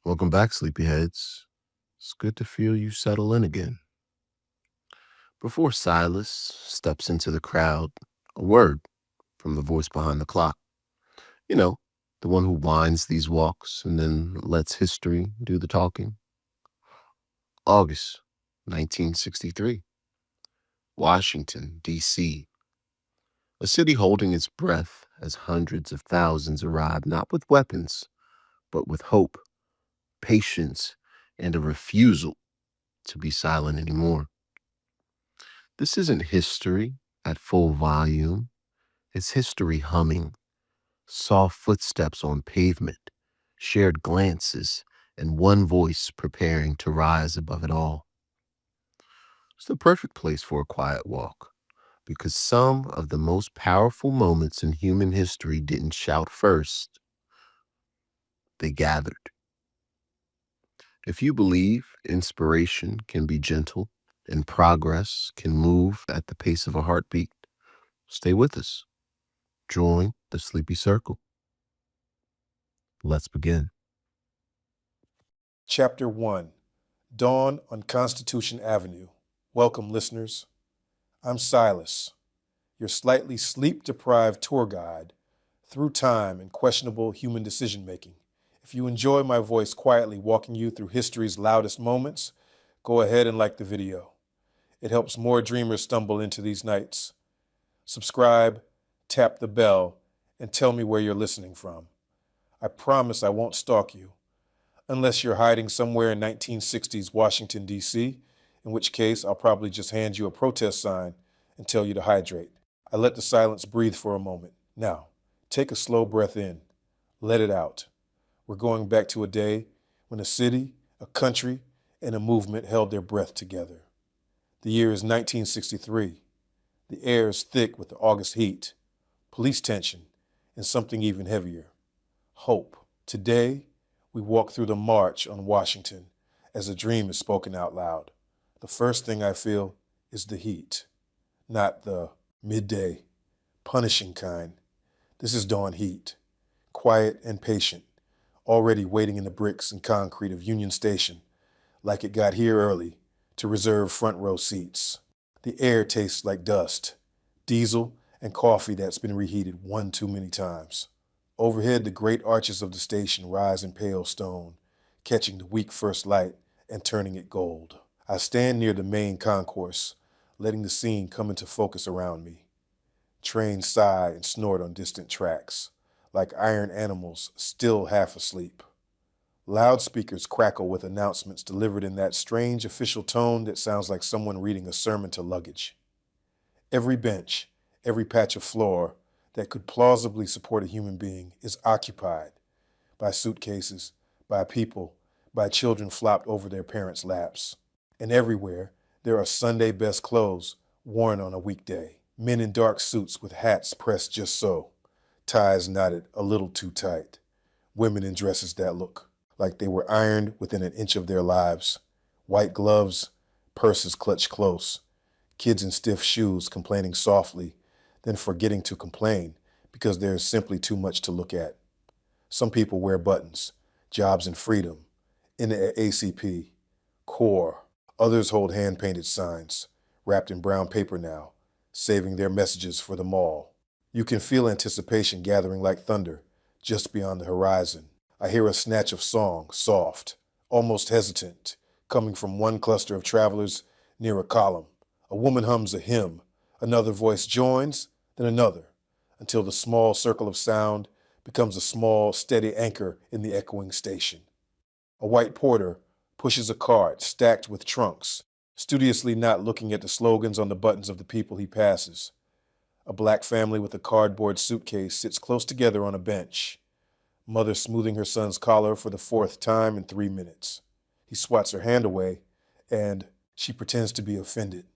Welcome back, sleepyheads. It's good to feel you settle in again. Before Silas steps into the crowd, a word from the voice behind the clock. You know, the one who winds these walks and then lets history do the talking. August 1963, Washington, D.C., a city holding its breath as hundreds of thousands arrive not with weapons, but with hope, patience, and a refusal to be silent anymore. This isn't history at full volume, it's history humming, soft footsteps on pavement, shared glances, and one voice preparing to rise above it all. It's the perfect place for a quiet walk because some of the most powerful moments in human history didn't shout first, they gathered. If you believe inspiration can be gentle and progress can move at the pace of a heartbeat, stay with us. Join the Sleepy Circle. Let's begin. Chapter 1 Dawn on Constitution Avenue. Welcome, listeners. I'm Silas, your slightly sleep deprived tour guide through time and questionable human decision making. If you enjoy my voice quietly walking you through history's loudest moments, go ahead and like the video. It helps more dreamers stumble into these nights. Subscribe, tap the bell, and tell me where you're listening from. I promise I won't stalk you. Unless you're hiding somewhere in 1960s Washington, D.C., in which case I'll probably just hand you a protest sign and tell you to hydrate. I let the silence breathe for a moment. Now, take a slow breath in. Let it out. We're going back to a day when a city, a country, and a movement held their breath together. The year is 1963. The air is thick with the August heat, police tension, and something even heavier, hope. Today, we walk through the march on Washington as a dream is spoken out loud. The first thing I feel is the heat, not the midday, punishing kind. This is dawn heat, quiet and patient, already waiting in the bricks and concrete of Union Station, like it got here early to reserve front row seats. The air tastes like dust, diesel, and coffee that's been reheated one too many times. Overhead, the great arches of the station rise in pale stone, catching the weak first light and turning it gold. I stand near the main concourse, letting the scene come into focus around me. Trains sigh and snort on distant tracks, like iron animals still half asleep. Loudspeakers crackle with announcements delivered in that strange official tone that sounds like someone reading a sermon to luggage. Every bench, every patch of floor that could plausibly support a human being is occupied by suitcases, by people, by children flopped over their parents' laps. And everywhere, there are Sunday best clothes worn on a weekday. Men in dark suits with hats pressed just so, ties knotted a little too tight. Women in dresses that look like they were ironed within an inch of their lives. White gloves, purses clutched close. Kids in stiff shoes complaining softly, then forgetting to complain because there is simply too much to look at. Some people wear buttons, jobs and freedom, NAACP, CORE. Others hold hand-painted signs, wrapped in brown paper now, saving their messages for the mall. You can feel anticipation gathering like thunder just beyond the horizon. I hear a snatch of song, soft, almost hesitant, coming from one cluster of travelers near a column. A woman hums a hymn. Another voice joins, then another, until the small circle of sound becomes a small, steady anchor in the echoing station. A white porter pushes a cart stacked with trunks, studiously not looking at the slogans on the buttons of the people he passes. A black family with a cardboard suitcase sits close together on a bench, mother smoothing her son's collar for the fourth time in 3 minutes. He swats her hand away, and she pretends to be offended.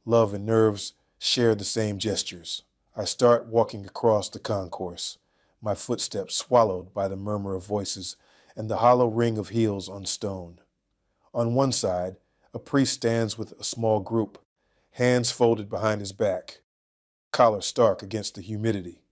Love and nerves share the same gestures. I start walking across the concourse, my footsteps swallowed by the murmur of voices and the hollow ring of heels on stone. On one side, a priest stands with a small group, hands folded behind his back, collar stark against the humidity.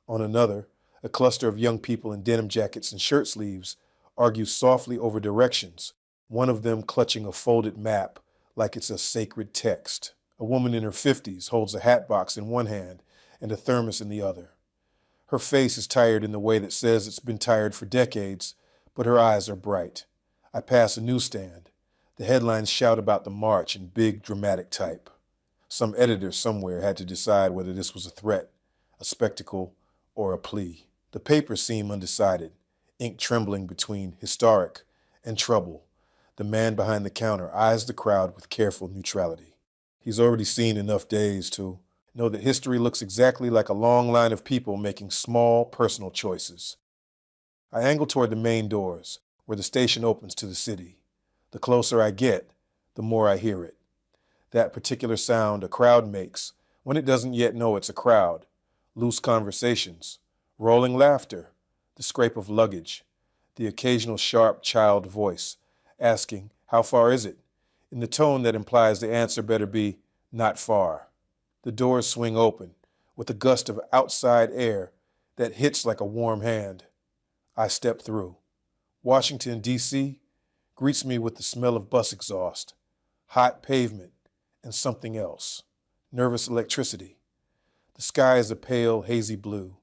On another, a cluster of young people in denim jackets and shirt sleeves argue softly over directions, one of them clutching a folded map like it's a sacred text. A woman in her 50s holds a hat box in one hand and a thermos in the other. Her face is tired in the way that says it's been tired for decades, but her eyes are bright. I pass a newsstand. The headlines shout about the march in big, dramatic type. Some editor somewhere had to decide whether this was a threat, a spectacle, or a plea. The papers seem undecided, ink trembling between historic and trouble. The man behind the counter eyes the crowd with careful neutrality. He's already seen enough days to know that history looks exactly like a long line of people making small, personal choices. I angle toward the main doors, where the station opens to the city. The closer I get, the more I hear it. That particular sound a crowd makes when it doesn't yet know it's a crowd. Loose conversations, rolling laughter, the scrape of luggage, the occasional sharp child voice asking, "How far is it?" in the tone that implies the answer better be, "Not far." The doors swing open with a gust of outside air that hits like a warm hand. I step through. Washington, D.C. greets me with the smell of bus exhaust, hot pavement, and something else, nervous electricity. The sky is a pale, hazy blue,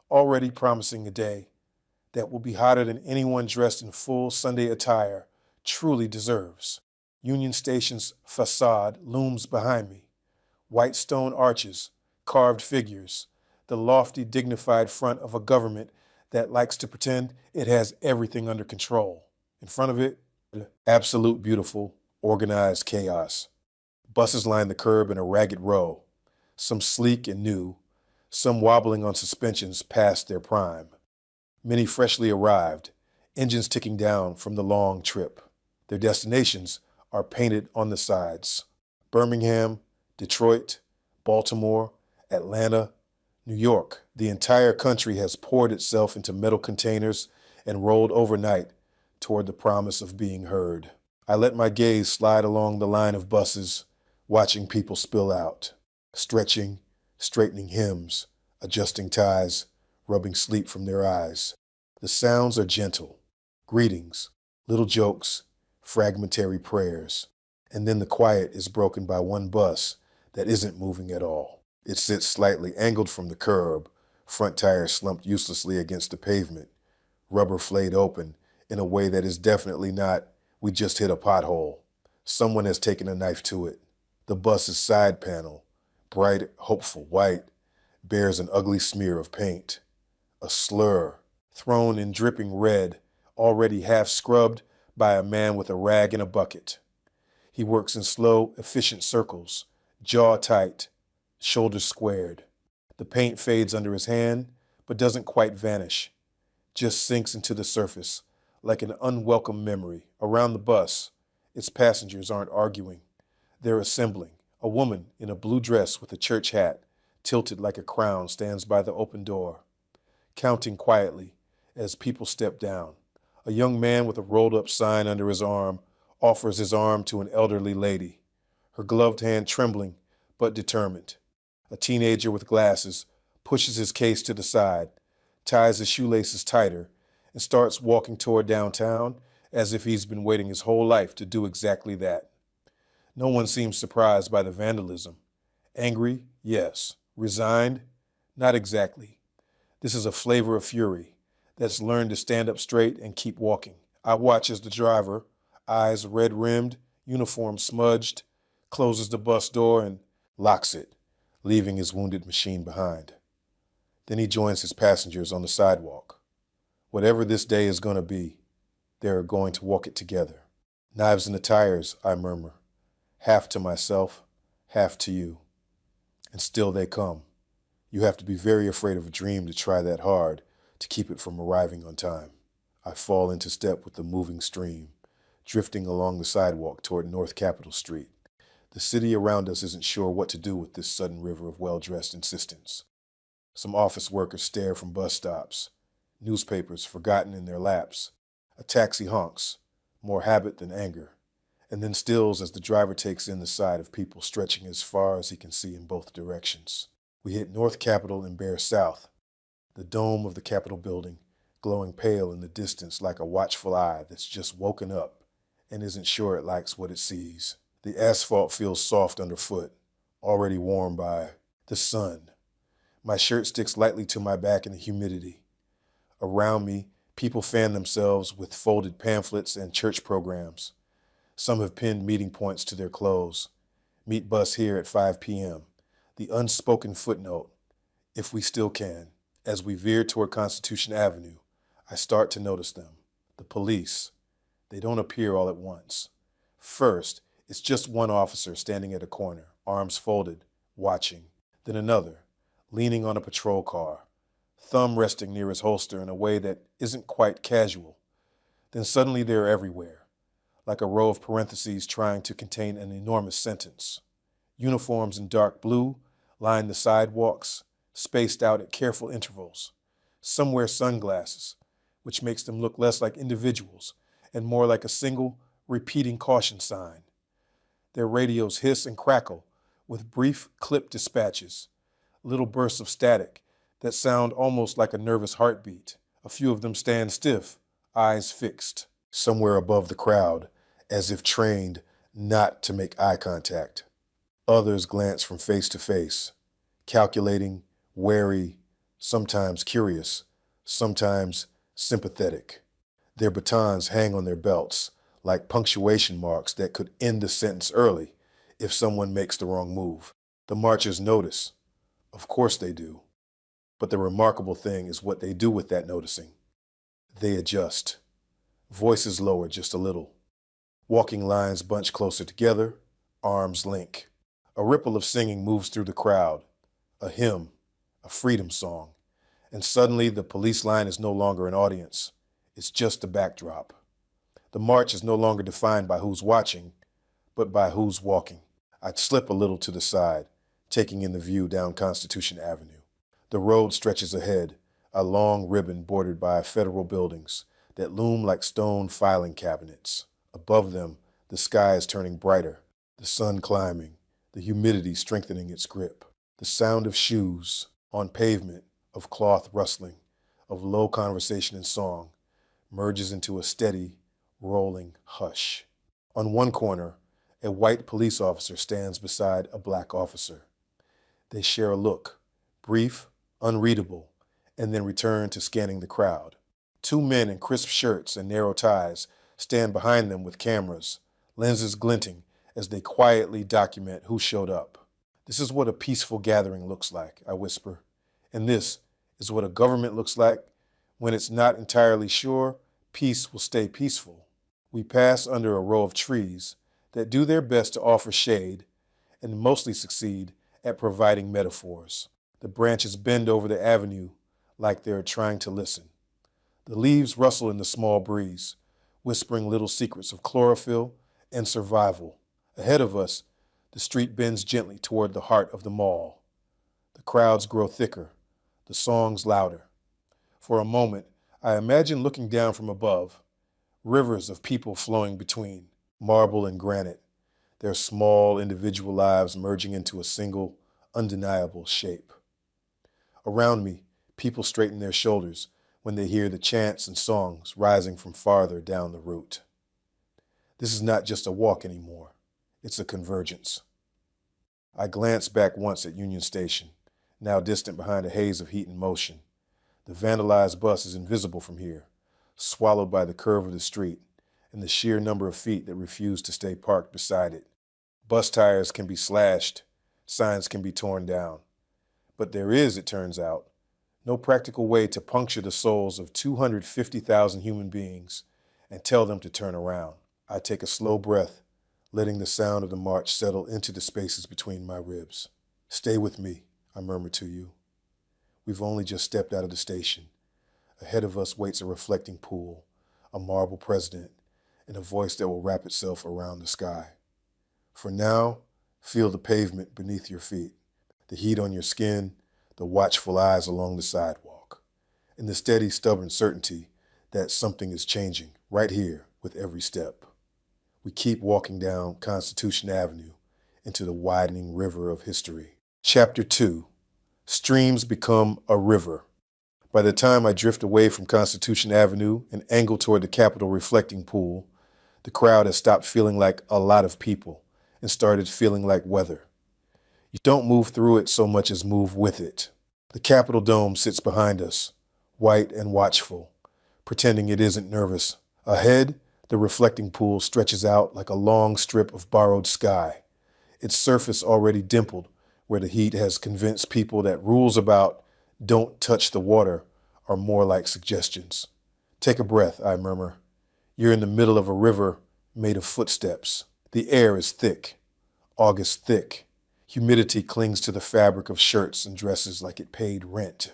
already promising a day that will be hotter than anyone dressed in full Sunday attire truly deserves. Union Station's facade looms behind me. White stone arches, carved figures, the lofty, dignified front of a government that likes to pretend it has everything under control. In front of it, absolute beautiful, organized chaos. Buses line the curb in a ragged row, some sleek and new, some wobbling on suspensions past their prime. Many freshly arrived, engines ticking down from the long trip. Their destinations are painted on the sides. Birmingham, Detroit, Baltimore, Atlanta, New York. The entire country has poured itself into metal containers and rolled overnight toward the promise of being heard. I let my gaze slide along the line of buses, watching people spill out, stretching, straightening hems, adjusting ties, rubbing sleep from their eyes. The sounds are gentle, greetings, little jokes, fragmentary prayers, and then the quiet is broken by one bus that isn't moving at all. It sits slightly angled from the curb, front tires slumped uselessly against the pavement, rubber flayed open in a way that is definitely not, "We just hit a pothole." Someone has taken a knife to it. The bus's side panel, bright, hopeful white, bears an ugly smear of paint. A slur, thrown in dripping red, already half scrubbed by a man with a rag and a bucket. He works in slow, efficient circles, jaw tight, shoulders squared. The paint fades under his hand, but doesn't quite vanish, just sinks into the surface like an unwelcome memory. Around the bus, its passengers aren't arguing. They're assembling. A woman in a blue dress with a church hat, tilted like a crown, stands by the open door, counting quietly as people step down. A young man with a rolled-up sign under his arm offers his arm to an elderly lady, her gloved hand trembling but determined. A teenager with glasses pushes his case to the side, ties his shoelaces tighter, and starts walking toward downtown as if he's been waiting his whole life to do exactly that. No one seems surprised by the vandalism. Angry? Yes. Resigned? Not exactly. This is a flavor of fury that's learned to stand up straight and keep walking. I watch as the driver, eyes red-rimmed, uniform smudged, closes the bus door and locks it, leaving his wounded machine behind. Then he joins his passengers on the sidewalk. Whatever this day is going to be, they're going to walk it together. "Knives in the tires," I murmur, half to myself, half to you. And still they come. You have to be very afraid of a dream to try that hard to keep it from arriving on time. I fall into step with the moving stream, drifting along the sidewalk toward North Capitol Street. The city around us isn't sure what to do with this sudden river of well-dressed insistence. Some office workers stare from bus stops, newspapers forgotten in their laps. A taxi honks, more habit than anger, and then stills as the driver takes in the side of people stretching as far as he can see in both directions. We hit North Capitol and bear south. The dome of the Capitol building glowing pale in the distance like a watchful eye that's just woken up and isn't sure it likes what it sees. The asphalt feels soft underfoot, already warmed by the sun. My shirt sticks lightly to my back in the humidity. Around me, people fan themselves with folded pamphlets and church programs. Some have pinned meeting points to their clothes. Meet bus here at 5 p.m. The unspoken footnote, if we still can. As we veer toward Constitution Avenue, I start to notice them. The police. They don't appear all at once. First, it's just one officer standing at a corner, arms folded, watching. Then another, leaning on a patrol car, thumb resting near his holster in a way that isn't quite casual. Then suddenly they're everywhere, like a row of parentheses trying to contain an enormous sentence. Uniforms in dark blue line the sidewalks, spaced out at careful intervals. Some wear sunglasses, which makes them look less like individuals and more like a single, repeating caution sign. Their radios hiss and crackle with brief clip dispatches, little bursts of static that sound almost like a nervous heartbeat. A few of them stand stiff, eyes fixed, somewhere above the crowd, as if trained not to make eye contact. Others glance from face to face, calculating, wary, sometimes curious, sometimes sympathetic. Their batons hang on their belts like punctuation marks that could end the sentence early if someone makes the wrong move. The marchers notice. Of course they do. But the remarkable thing is what they do with that noticing. They adjust. Voices lower just a little. Walking lines bunch closer together, arms link. A ripple of singing moves through the crowd. A hymn, a freedom song. And suddenly the police line is no longer an audience. It's just a backdrop. The march is no longer defined by who's watching, but by who's walking. I'd slip a little to the side, taking in the view down Constitution Avenue. The road stretches ahead, a long ribbon bordered by federal buildings that loom like stone filing cabinets. Above them, the sky is turning brighter, the sun climbing, the humidity strengthening its grip. The sound of shoes on pavement, of cloth rustling, of low conversation and song, merges into a steady, rolling hush. On one corner, a white police officer stands beside a black officer. They share a look, brief, unreadable, and then return to scanning the crowd. Two men in crisp shirts and narrow ties stand behind them with cameras, lenses glinting as they quietly document who showed up. This is what a peaceful gathering looks like, I whisper. And this is what a government looks like when it's not entirely sure peace will stay peaceful. We pass under a row of trees that do their best to offer shade and mostly succeed at providing metaphors. The branches bend over the avenue like they're trying to listen. The leaves rustle in the small breeze, whispering little secrets of chlorophyll and survival. Ahead of us, the street bends gently toward the heart of the mall. The crowds grow thicker, the songs louder. For a moment, I imagine looking down from above, rivers of people flowing between, marble and granite, their small individual lives merging into a single, undeniable shape. Around me, people straighten their shoulders when they hear the chants and songs rising from farther down the route. This is not just a walk anymore. It's a convergence. I glance back once at Union Station, now distant behind a haze of heat and motion. The vandalized bus is invisible from here, swallowed by the curve of the street and the sheer number of feet that refuse to stay parked beside it. Bus tires can be slashed, signs can be torn down. But there is, it turns out, no practical way to puncture the souls of 250,000 human beings and tell them to turn around. I take a slow breath, letting the sound of the march settle into the spaces between my ribs. Stay with me, I murmur to you. We've only just stepped out of the station. Ahead of us waits a reflecting pool, a marble president, and a voice that will wrap itself around the sky. For now, feel the pavement beneath your feet, the heat on your skin, the watchful eyes along the sidewalk, and the steady, stubborn certainty that something is changing right here with every step. We keep walking down Constitution Avenue into the widening river of history. Chapter 2, Streams Become a River. By the time I drift away from Constitution Avenue and angle toward the Capitol reflecting pool, the crowd has stopped feeling like a lot of people and started feeling like weather. You don't move through it so much as move with it. The Capitol dome sits behind us, white and watchful, pretending it isn't nervous. Ahead, the reflecting pool stretches out like a long strip of borrowed sky, its surface already dimpled where the heat has convinced people that rules about don't touch the water are more like suggestions. Take a breath, I murmur. You're in the middle of a river made of footsteps. The air is thick, August thick. Humidity clings to the fabric of shirts and dresses like it paid rent.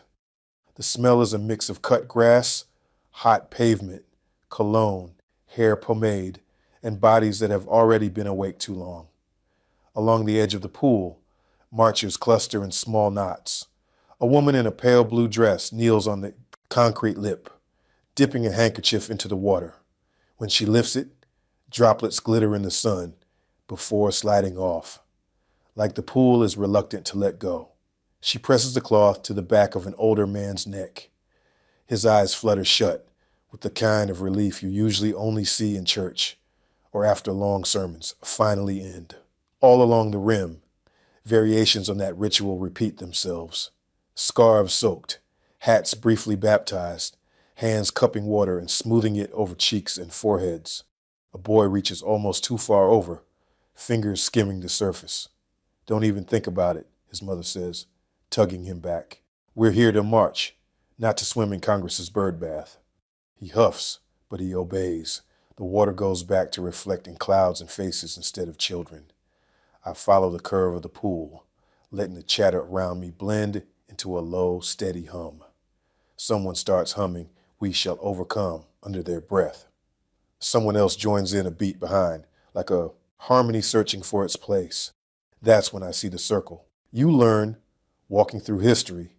The smell is a mix of cut grass, hot pavement, cologne, hair pomade, and bodies that have already been awake too long. Along the edge of the pool, marchers cluster in small knots. A woman in a pale blue dress kneels on the concrete lip, dipping a handkerchief into the water. When she lifts it, droplets glitter in the sun before sliding off, like the pool is reluctant to let go. She presses the cloth to the back of an older man's neck. His eyes flutter shut with the kind of relief you usually only see in church or after long sermons finally end. All along the rim, variations on that ritual repeat themselves. Scarves soaked, hats briefly baptized, hands cupping water and smoothing it over cheeks and foreheads. A boy reaches almost too far over, fingers skimming the surface. Don't even think about it, his mother says, tugging him back. We're here to march, not to swim in Congress's bird bath. He huffs, but he obeys. The water goes back to reflecting clouds and faces instead of children. I follow the curve of the pool, letting the chatter around me blend into a low, steady hum. Someone starts humming, "We Shall Overcome," under their breath. Someone else joins in a beat behind, like a harmony searching for its place. That's when I see the circle. You learn, walking through history,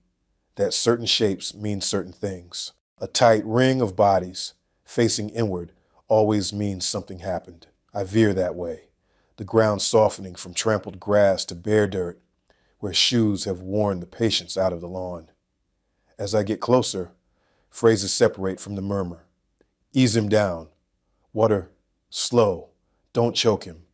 that certain shapes mean certain things. A tight ring of bodies facing inward always means something happened. I veer that way, the ground softening from trampled grass to bare dirt, where shoes have worn the patience out of the lawn. As I get closer, phrases separate from the murmur. Ease him down. Water, slow. Don't choke him.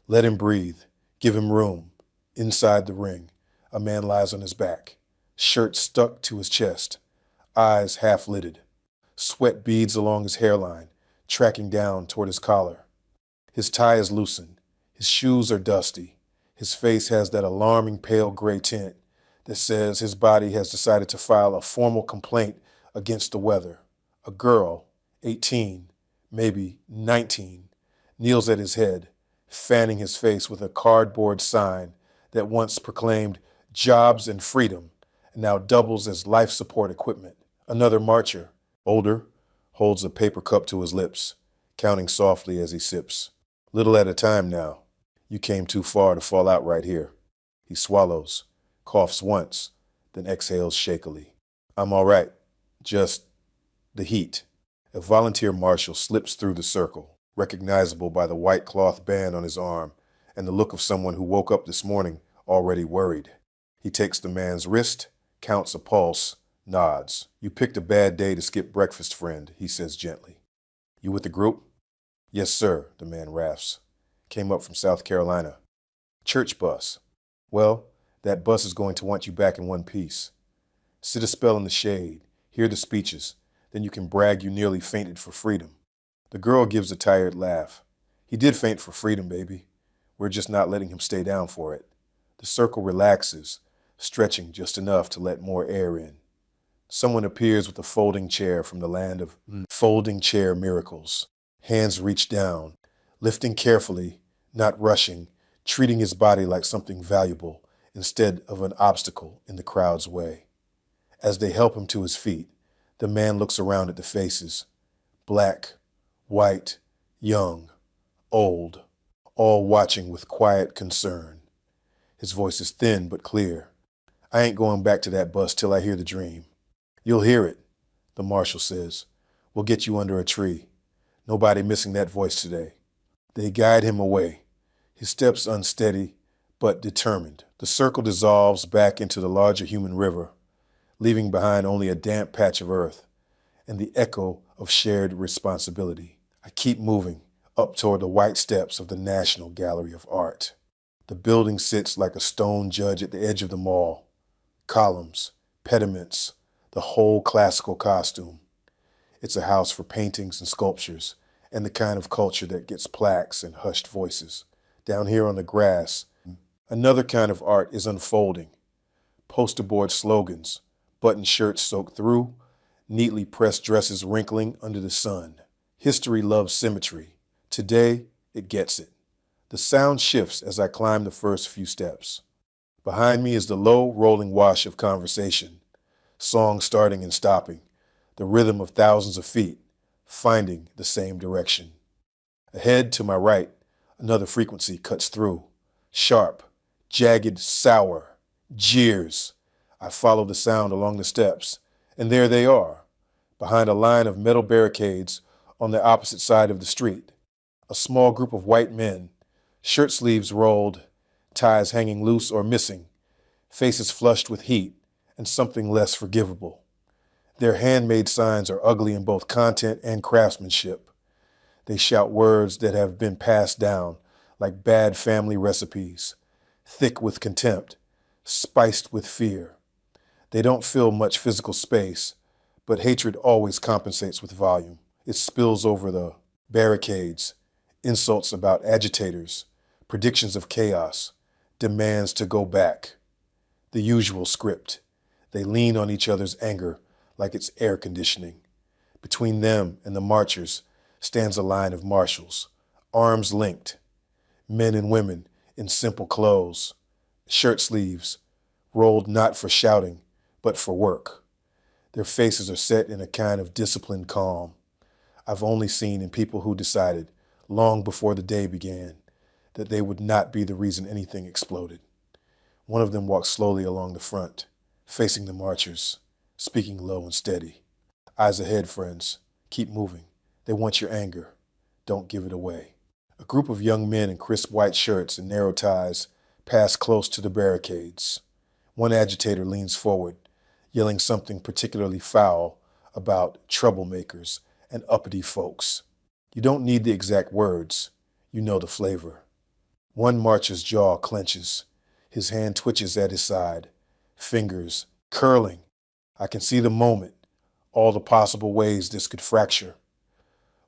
Let him breathe. Give him room. Inside the ring, a man lies on his back, shirt stuck to his chest, eyes half-lidded, sweat beads along his hairline, tracking down toward his collar. His tie is loosened. His shoes are dusty. His face has that alarming pale gray tint that says his body has decided to file a formal complaint against the weather. A girl, 18, maybe 19, kneels at his head, fanning his face with a cardboard sign that once proclaimed jobs and freedom and now doubles as life support equipment. Another marcher, older, holds a paper cup to his lips, counting softly as he sips. Little at a time now. You came too far to fall out right here. He swallows, coughs once, then exhales shakily. I'm all right. Just the heat. A volunteer marshal slips through the circle, recognizable by the white cloth band on his arm and the look of someone who woke up this morning already worried. He takes the man's wrist, counts a pulse, nods. You picked a bad day to skip breakfast, friend, he says gently. You with the group? Yes, sir, the man raspes. Came up from South Carolina. Church bus. Well, that bus is going to want you back in one piece. Sit a spell in the shade, hear the speeches, then you can brag you nearly fainted for freedom. The girl gives a tired laugh. He did faint for freedom, baby. We're just not letting him stay down for it. The circle relaxes, stretching just enough to let more air in. Someone appears with a folding chair from the land of folding chair miracles. Hands reach down, lifting carefully, not rushing, treating his body like something valuable instead of an obstacle in the crowd's way. As they help him to his feet, the man looks around at the faces. Black, white, young, old, all watching with quiet concern. His voice is thin but clear. I ain't going back to that bus till I hear the dream. You'll hear it, the marshal says. We'll get you under a tree. Nobody missing that voice today. They guide him away, his steps unsteady but determined. The circle dissolves back into the larger human river, leaving behind only a damp patch of earth and the echo of shared responsibility. I keep moving up toward the white steps of the National Gallery of Art. The building sits like a stone judge at the edge of the mall. Columns, pediments, the whole classical costume. It's a house for paintings and sculptures, and the kind of culture that gets plaques and hushed voices. Down here on the grass, another kind of art is unfolding. Poster board slogans, button shirts soaked through, neatly pressed dresses wrinkling under the sun. History loves symmetry. Today, it gets it. The sound shifts as I climb the first few steps. Behind me is the low, rolling wash of conversation, songs starting and stopping, the rhythm of thousands of feet, finding the same direction. Ahead to my right, another frequency cuts through, sharp, jagged, sour, jeers. I follow the sound along the steps, and there they are, behind a line of metal barricades on the opposite side of the street. A small group of white men, shirt sleeves rolled, ties hanging loose or missing, faces flushed with heat and something less forgivable. Their handmade signs are ugly in both content and craftsmanship. They shout words that have been passed down like bad family recipes, thick with contempt, spiced with fear. They don't fill much physical space, but hatred always compensates with volume. It spills over the barricades, insults about agitators, predictions of chaos, demands to go back. The usual script. They lean on each other's anger like it's air conditioning. Between them and the marchers stands a line of marshals, arms linked, men and women in simple clothes, shirt sleeves, rolled not for shouting, but for work. Their faces are set in a kind of disciplined calm I've only seen in people who decided, long before the day began, that they would not be the reason anything exploded. One of them walks slowly along the front, facing the marchers, speaking low and steady. Eyes ahead, friends. Keep moving. They want your anger. Don't give it away. A group of young men in crisp white shirts and narrow ties pass close to the barricades. One agitator leans forward, yelling something particularly foul about troublemakers and uppity folks. You don't need the exact words. You know the flavor. One marcher's jaw clenches. His hand twitches at his side, fingers curling. I can see the moment, all the possible ways this could fracture.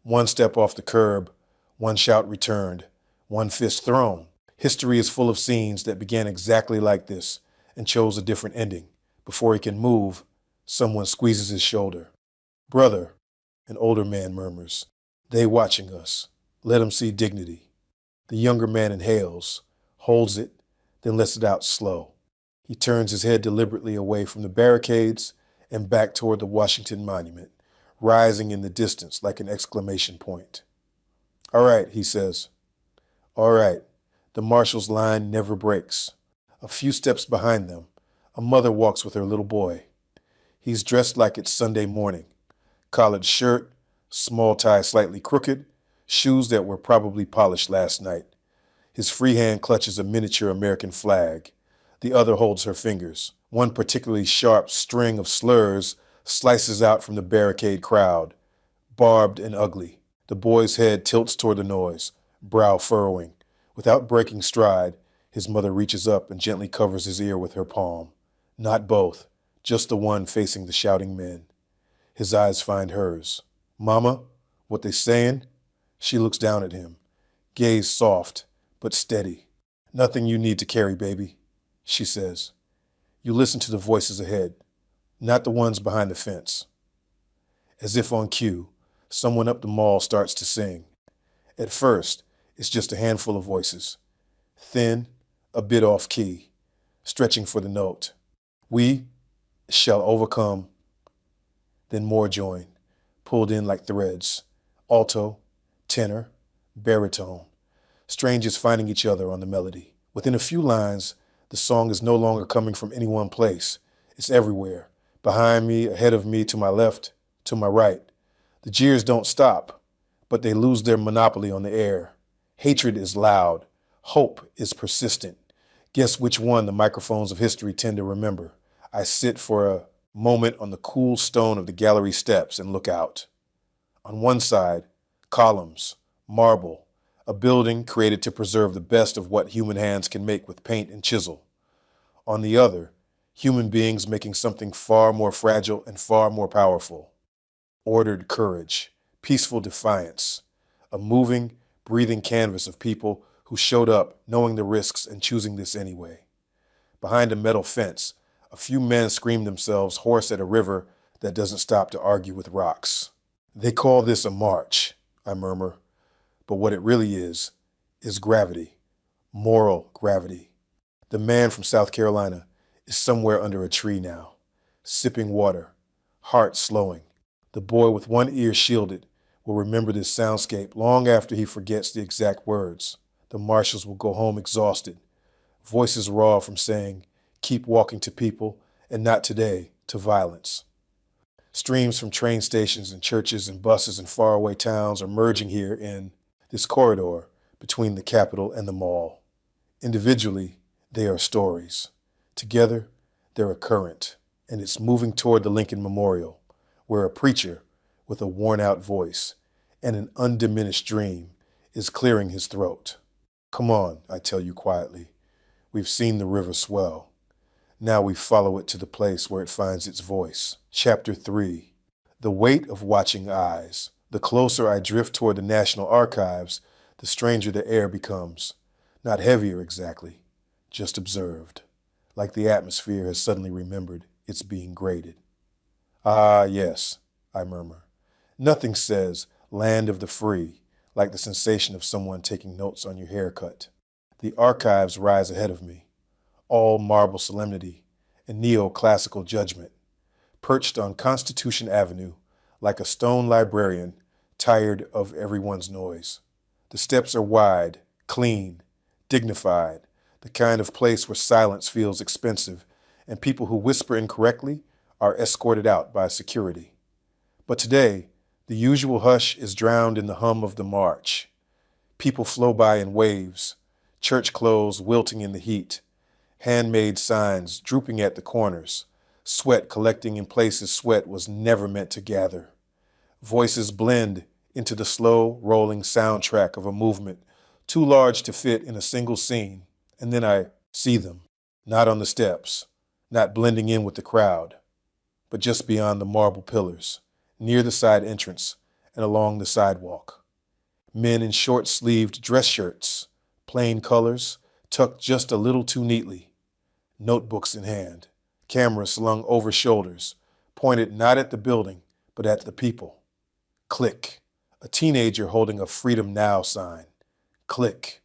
One step off the curb, one shout returned, one fist thrown. History is full of scenes that began exactly like this and chose a different ending. Before he can move, someone squeezes his shoulder. Brother, an older man murmurs, they watching us. Let 'em see dignity. The younger man inhales, holds it, then lets it out slow. He turns his head deliberately away from the barricades and back toward the Washington Monument, rising in the distance like an exclamation point. All right, he says. All right. The marshal's line never breaks. A few steps behind them, a mother walks with her little boy. He's dressed like it's Sunday morning. Collared shirt, small tie slightly crooked, shoes that were probably polished last night. His free hand clutches a miniature American flag. The other holds her fingers. One particularly sharp string of slurs slices out from the barricade crowd, barbed and ugly. The boy's head tilts toward the noise, brow furrowing. Without breaking stride, his mother reaches up and gently covers his ear with her palm. Not both, just the one facing the shouting men. His eyes find hers. Mama, what they saying? She looks down at him, gaze soft but steady. Nothing you need to carry, baby, she says. You listen to the voices ahead, not the ones behind the fence. As if on cue, someone up the mall starts to sing. At first, it's just a handful of voices, thin, a bit off key, stretching for the note. We shall overcome. Then more join, pulled in like threads, alto, tenor, baritone, strangers finding each other on the melody. Within a few lines, the song is no longer coming from any one place. It's everywhere, behind me, ahead of me, to my left, to my right. The jeers don't stop, but they lose their monopoly on the air. Hatred is loud. Hope is persistent. Guess which one the microphones of history tend to remember. I sit for a moment on the cool stone of the gallery steps and look out. On one side, columns, marble, a building created to preserve the best of what human hands can make with paint and chisel. On the other, human beings making something far more fragile and far more powerful. Ordered courage, peaceful defiance, a moving, breathing canvas of people who showed up knowing the risks and choosing this anyway. Behind a metal fence, a few men scream themselves hoarse at a river that doesn't stop to argue with rocks. They call this a march, I murmur, but what it really is gravity, moral gravity. The man from South Carolina is somewhere under a tree now, sipping water, heart slowing. The boy with one ear shielded will remember this soundscape long after he forgets the exact words. The marshals will go home exhausted, voices raw from saying, keep walking to people, and not today, to violence. Streams from train stations and churches and buses and faraway towns are merging here in this corridor between the Capitol and the mall. Individually, they are stories. Together, they're a current, and it's moving toward the Lincoln Memorial, where a preacher with a worn-out voice and an undiminished dream is clearing his throat. Come on, I tell you quietly. We've seen the river swell. Now we follow it to the place where it finds its voice. Chapter 3. The weight of watching eyes. The closer I drift toward the National Archives, the stranger the air becomes. Not heavier exactly, just observed. Like the atmosphere has suddenly remembered it's being graded. Ah, yes, I murmur. Nothing says land of the free like the sensation of someone taking notes on your haircut. The archives rise ahead of me, all marble solemnity and neoclassical judgment, perched on Constitution Avenue like a stone librarian tired of everyone's noise. The steps are wide, clean, dignified, the kind of place where silence feels expensive and people who whisper incorrectly are escorted out by security. But today, the usual hush is drowned in the hum of the march. People flow by in waves, church clothes wilting in the heat, handmade signs drooping at the corners, sweat collecting in places sweat was never meant to gather. Voices blend into the slow, rolling soundtrack of a movement too large to fit in a single scene, and then I see them, not on the steps, not blending in with the crowd, but just beyond the marble pillars, near the side entrance and along the sidewalk. Men in short-sleeved dress shirts, plain colors, tucked just a little too neatly, notebooks in hand, cameras slung over shoulders, pointed not at the building, but at the people. Click. A teenager holding a Freedom Now sign. Click.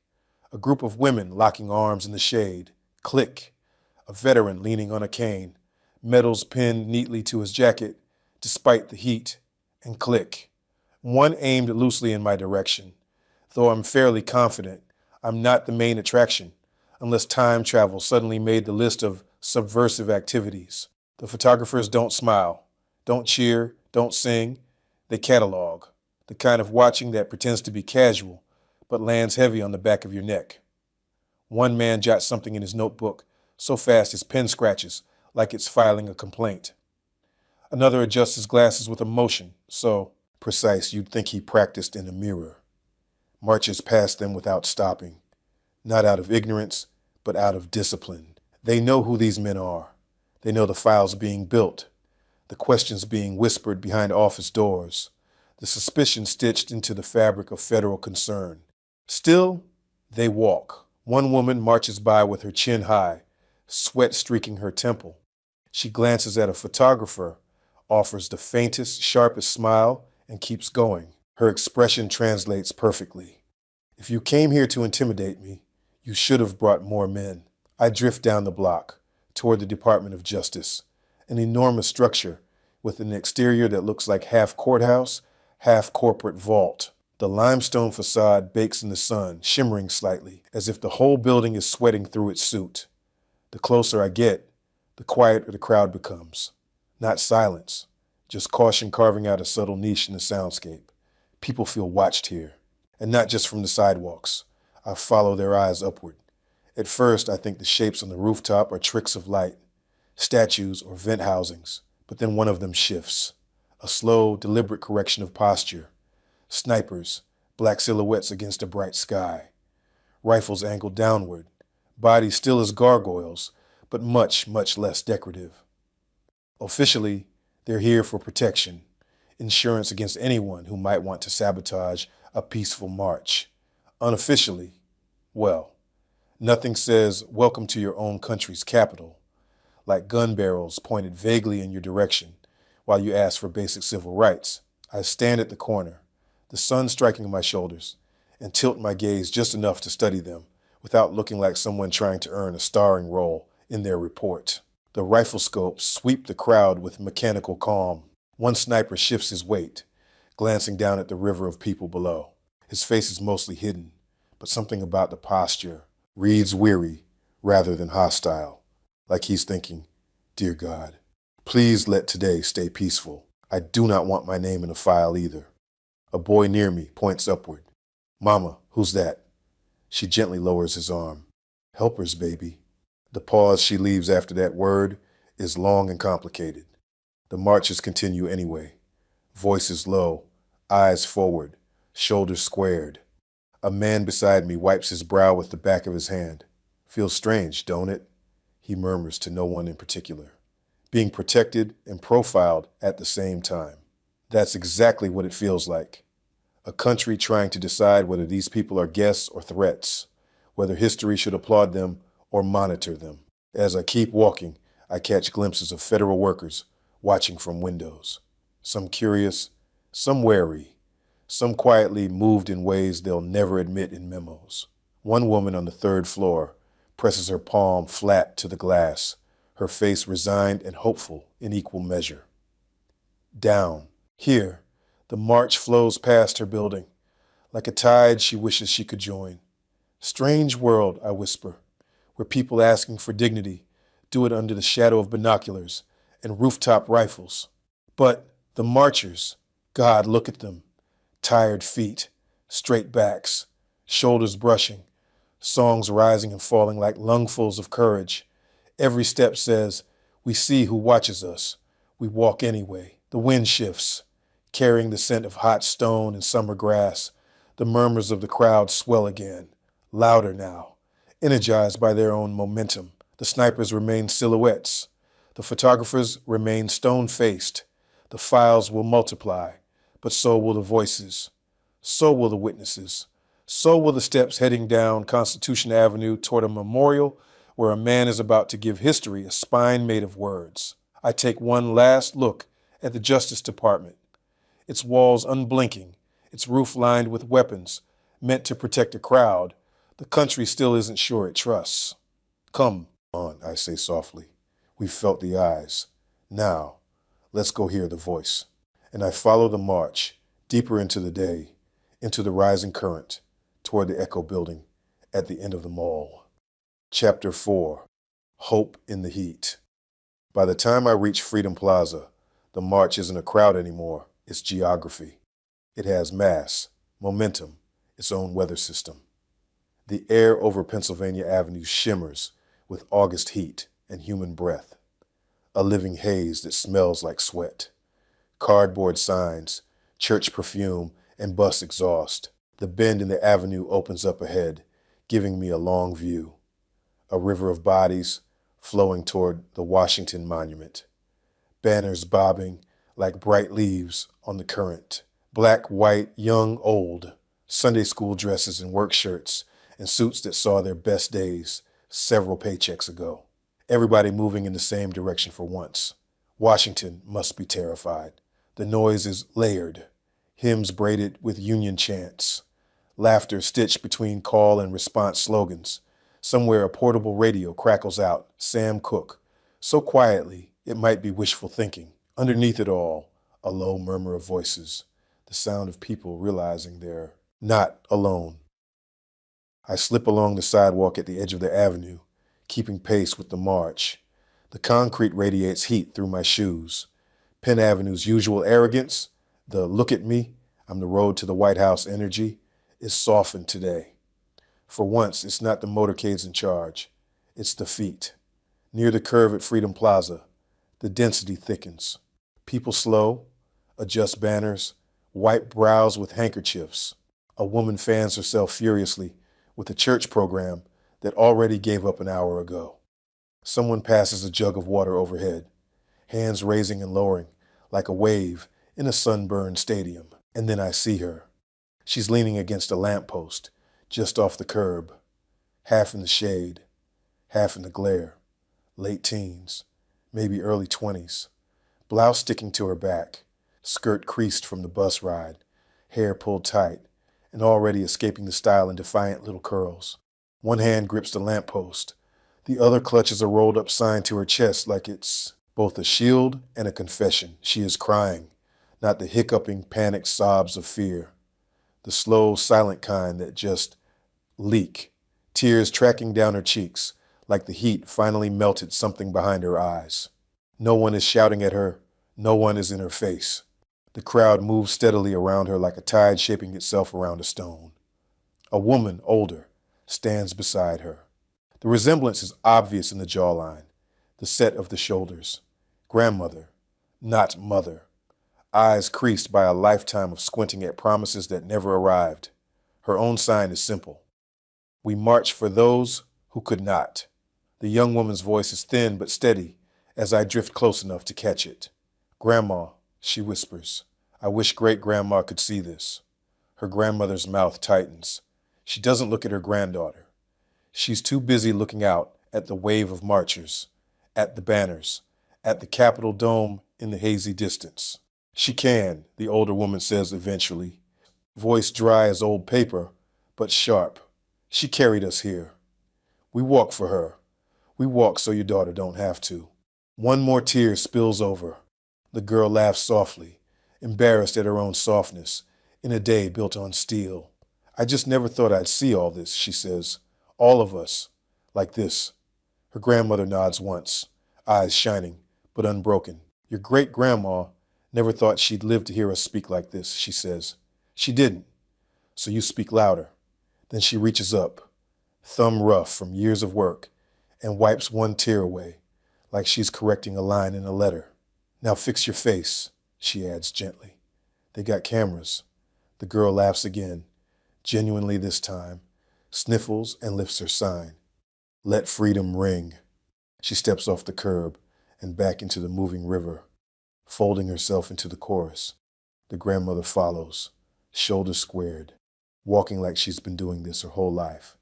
A group of women locking arms in the shade. Click. A veteran leaning on a cane, medals pinned neatly to his jacket, despite the heat. And click. One aimed loosely in my direction, though I'm fairly confident I'm not the main attraction, unless time travel suddenly made the list of subversive activities. The photographers don't smile, don't cheer, don't sing. They catalog, the kind of watching that pretends to be casual, but lands heavy on the back of your neck. One man jots something in his notebook so fast his pen scratches, like it's filing a complaint. Another adjusts his glasses with emotion, so precise you'd think he practiced in a mirror. Marches past them without stopping, not out of ignorance, but out of discipline. They know who these men are. They know the files being built, the questions being whispered behind office doors, the suspicion stitched into the fabric of federal concern. Still, they walk. One woman marches by with her chin high, sweat streaking her temple. She glances at a photographer, offers the faintest, sharpest smile, and keeps going. Her expression translates perfectly. If you came here to intimidate me, you should have brought more men. I drift down the block, toward the Department of Justice, an enormous structure with an exterior that looks like half courthouse, half corporate vault. The limestone facade bakes in the sun, shimmering slightly, as if the whole building is sweating through its suit. The closer I get, the quieter the crowd becomes. Not silence, just caution carving out a subtle niche in the soundscape. People feel watched here, and not just from the sidewalks. I follow their eyes upward. At first, I think the shapes on the rooftop are tricks of light, statues or vent housings, But then one of them shifts. A slow, deliberate correction of posture. Snipers, black silhouettes against a bright sky. Rifles angled downward. Bodies still as gargoyles, but much, much less decorative. Officially, they're here for protection, insurance against anyone who might want to sabotage a peaceful march. Unofficially, well, nothing says welcome to your own country's capital, like gun barrels pointed vaguely in your direction while you ask for basic civil rights. I stand at the corner, the sun striking my shoulders, and tilt my gaze just enough to study them without looking like someone trying to earn a starring role in their report. The rifle scopes sweep the crowd with mechanical calm. One sniper shifts his weight, glancing down at the river of people below. His face is mostly hidden, but something about the posture reads weary rather than hostile, like he's thinking, "Dear God, please let today stay peaceful. I do not want my name in a file either." A boy near me points upward. "Mama, who's that?" She gently lowers his arm. "Helpers, baby." The pause she leaves after that word is long and complicated. The marches continue anyway. Voices low, eyes forward, shoulders squared. A man beside me wipes his brow with the back of his hand. "Feels strange, don't it?" He murmurs to no one in particular. Being protected and profiled at the same time. That's exactly what it feels like. A country trying to decide whether these people are guests or threats, whether history should applaud them or monitor them. As I keep walking, I catch glimpses of federal workers watching from windows. Some curious, some wary, some quietly moved in ways they'll never admit in memos. One woman on the third floor presses her palm flat to the glass, her face resigned and hopeful in equal measure. Down, here, the march flows past her building, like a tide she wishes she could join. Strange world, I whisper, where people asking for dignity do it under the shadow of binoculars and rooftop rifles. But the marchers, God, look at them. Tired feet, straight backs, shoulders brushing, songs rising and falling like lungfuls of courage. Every step says, "We see who watches us. We walk anyway." The wind shifts, carrying the scent of hot stone and summer grass. The murmurs of the crowd swell again, louder now, energized by their own momentum. The snipers remain silhouettes. The photographers remain stone-faced. The files will multiply, but so will the voices. So will the witnesses. So will the steps heading down Constitution Avenue toward a memorial where a man is about to give history a spine made of words. I take one last look at the Justice Department, its walls unblinking, its roof lined with weapons meant to protect a crowd the country still isn't sure it trusts. "Come on," I say softly. We've felt the eyes. Now, let's go hear the voice. And I follow the march deeper into the day, into the rising current, toward the Echo Building at the end of the mall. Chapter 4, Hope in the Heat. By the time I reach Freedom Plaza, the march isn't a crowd anymore, it's geography. It has mass, momentum, its own weather system. The air over Pennsylvania Avenue shimmers with August heat and human breath, a living haze that smells like sweat. Cardboard signs, church perfume, and bus exhaust. The bend in the avenue opens up ahead, giving me a long view. A river of bodies flowing toward the Washington Monument. Banners bobbing like bright leaves on the current. Black, white, young, old. Sunday school dresses and work shirts and suits that saw their best days several paychecks ago. Everybody moving in the same direction for once. Washington must be terrified. The noise is layered. Hymns braided with Union chants. Laughter stitched between call and response slogans. Somewhere a portable radio crackles out, Sam Cooke, so quietly it might be wishful thinking. Underneath it all, a low murmur of voices, the sound of people realizing they're not alone. I slip along the sidewalk at the edge of the avenue, keeping pace with the march. The concrete radiates heat through my shoes. Penn Avenue's usual arrogance, the "look at me, I'm the road to the White House" energy, is softened today. For once, it's not the motorcades in charge. It's the feet. Near the curve at Freedom Plaza, The density thickens. People slow, adjust banners, wipe brows with handkerchiefs. A woman fans herself furiously with a church program that already gave up an hour ago. Someone passes a jug of water overhead, hands raising and lowering like a wave in a sunburned stadium. And then I see her. She's leaning against a lamppost, just off the curb, half in the shade, half in the glare. Late teens, maybe early 20s. Blouse sticking to her back, skirt creased from the bus ride, hair pulled tight, and already escaping the style in defiant little curls. One hand grips the lamppost. The other clutches a rolled up sign to her chest like it's both a shield and a confession. She is crying, not the hiccuping, panicked sobs of fear. The slow, silent kind that just leak, tears tracking down her cheeks like the heat finally melted something behind her eyes. No one is shouting at her. No one is in her face. The crowd moves steadily around her like a tide shaping itself around a stone. A woman, older, stands beside her. The resemblance is obvious in the jawline, the set of the shoulders. Grandmother, not mother. Eyes creased by a lifetime of squinting at promises that never arrived. Her own sign is simple. We march for those who could not. The young woman's voice is thin but steady as I drift close enough to catch it. Grandma, she whispers. I wish great-grandma could see this. Her grandmother's mouth tightens. She doesn't look at her granddaughter. She's too busy looking out at the wave of marchers, at the banners, at the Capitol dome in the hazy distance. She can, the older woman says eventually, voice dry as old paper, but sharp. She carried us here. We walk for her. We walk so your daughter don't have to. One more tear spills over. The girl laughs softly, embarrassed at her own softness, in a day built on steel. I just never thought I'd see all this, she says. All of us, like this. Her grandmother nods once, eyes shining, but unbroken. Your great-grandma never thought she'd live to hear us speak like this, she says. She didn't. So you speak louder. Then she reaches up, thumb rough from years of work, and wipes one tear away, like she's correcting a line in a letter. Now fix your face, she adds gently. They got cameras. The girl laughs again, genuinely this time, sniffles and lifts her sign. Let freedom ring. She steps off the curb and back into the moving river, folding herself into the chorus. The grandmother follows, shoulders squared, walking like she's been doing this her whole life,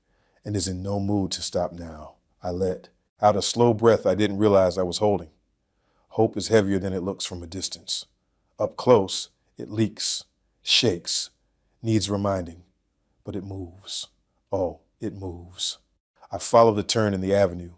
and is in no mood to stop now. I let out a slow breath I didn't realize I was holding. Hope is heavier than it looks from a distance. Up close, it leaks, shakes, needs reminding, but it moves. Oh, it moves. I follow the turn in the avenue.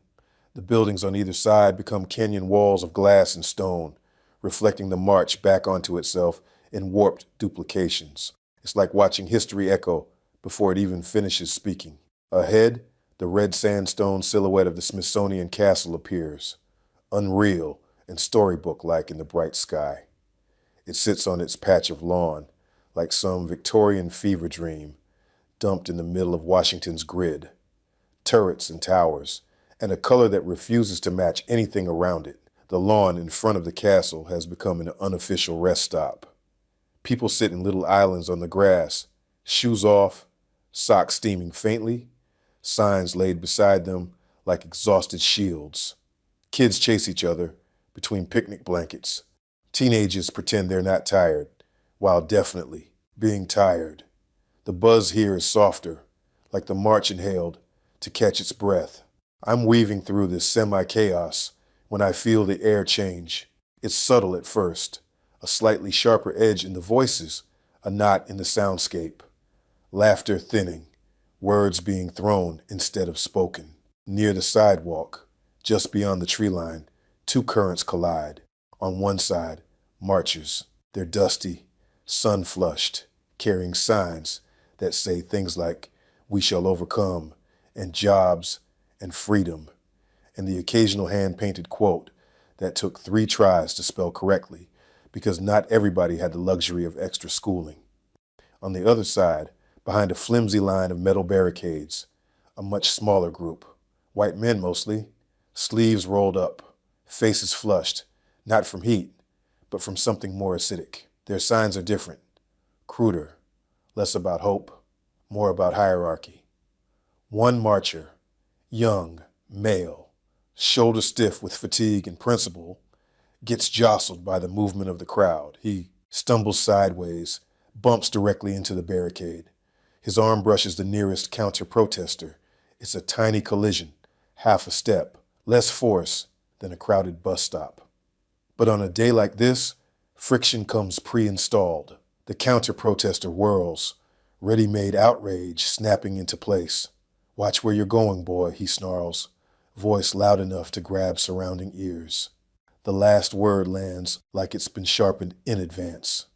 The buildings on either side become canyon walls of glass and stone, reflecting the march back onto itself in warped duplications. It's like watching history echo before it even finishes speaking. Ahead, the red sandstone silhouette of the Smithsonian Castle appears, unreal and storybook-like in the bright sky. It sits on its patch of lawn, like some Victorian fever dream, dumped in the middle of Washington's grid. Turrets and towers, and a color that refuses to match anything around it. The lawn in front of the castle has become an unofficial rest stop. People sit in little islands on the grass, shoes off, socks steaming faintly, signs laid beside them like exhausted shields. Kids chase each other between picnic blankets. Teenagers pretend they're not tired, while definitely being tired. The buzz here is softer, like the march inhaled to catch its breath. I'm weaving through this semi-chaos when I feel the air change. It's subtle at first, a slightly sharper edge in the voices, a knot in the soundscape. Laughter thinning, words being thrown instead of spoken. Near the sidewalk, just beyond the tree line, two currents collide. On one side, marchers. They're dusty, sun-flushed, carrying signs that say things like, "We shall overcome," and "jobs," and "freedom," and the occasional hand-painted quote that took 3 tries to spell correctly because not everybody had the luxury of extra schooling. On the other side, behind a flimsy line of metal barricades, a much smaller group, white men mostly, sleeves rolled up, faces flushed, not from heat, but from something more acidic. Their signs are different, cruder, less about hope, more about hierarchy. One marcher, young, male, shoulder stiff with fatigue and principle, gets jostled by the movement of the crowd. He stumbles sideways, bumps directly into the barricade. His arm brushes the nearest counter-protester. It's a tiny collision, half a step, less force than a crowded bus stop. But on a day like this, friction comes pre-installed. The counter-protester whirls, ready-made outrage snapping into place. "Watch where you're going, boy," he snarls, voice loud enough to grab surrounding ears. The last word lands like it's been sharpened in advance.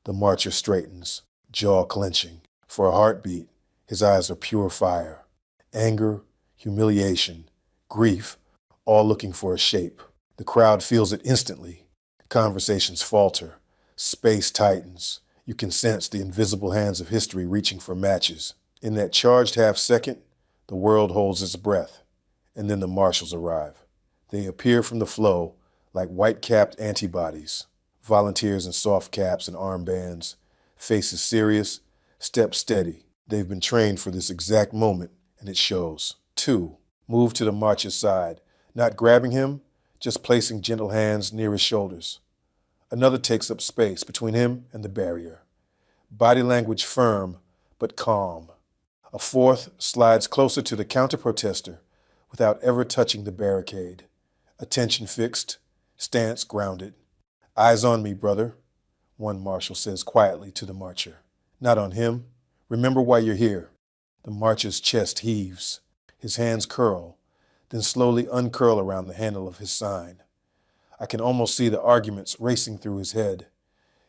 The marcher straightens, jaw clenching. For a heartbeat, his eyes are pure fire. Anger, humiliation, grief, all looking for a shape. The crowd feels it instantly. Conversations falter. Space tightens. You can sense the invisible hands of history reaching for matches. In that charged half-second, the world holds its breath. And then the marshals arrive. They appear from the flow like white-capped antibodies. Volunteers in soft caps and armbands. Faces serious, steps steady. They've been trained for this exact moment, and it shows. 2. Move to the marcher's side, not grabbing him, just placing gentle hands near his shoulders. Another takes up space between him and the barrier. Body language firm, but calm. A 4th slides closer to the counter-protester without ever touching the barricade. Attention fixed, stance grounded. "Eyes on me, brother," one marshal says quietly to the marcher. "Not on him. Remember why you're here." The marcher's chest heaves. His hands curl, then slowly uncurl around the handle of his sign. I can almost see the arguments racing through his head.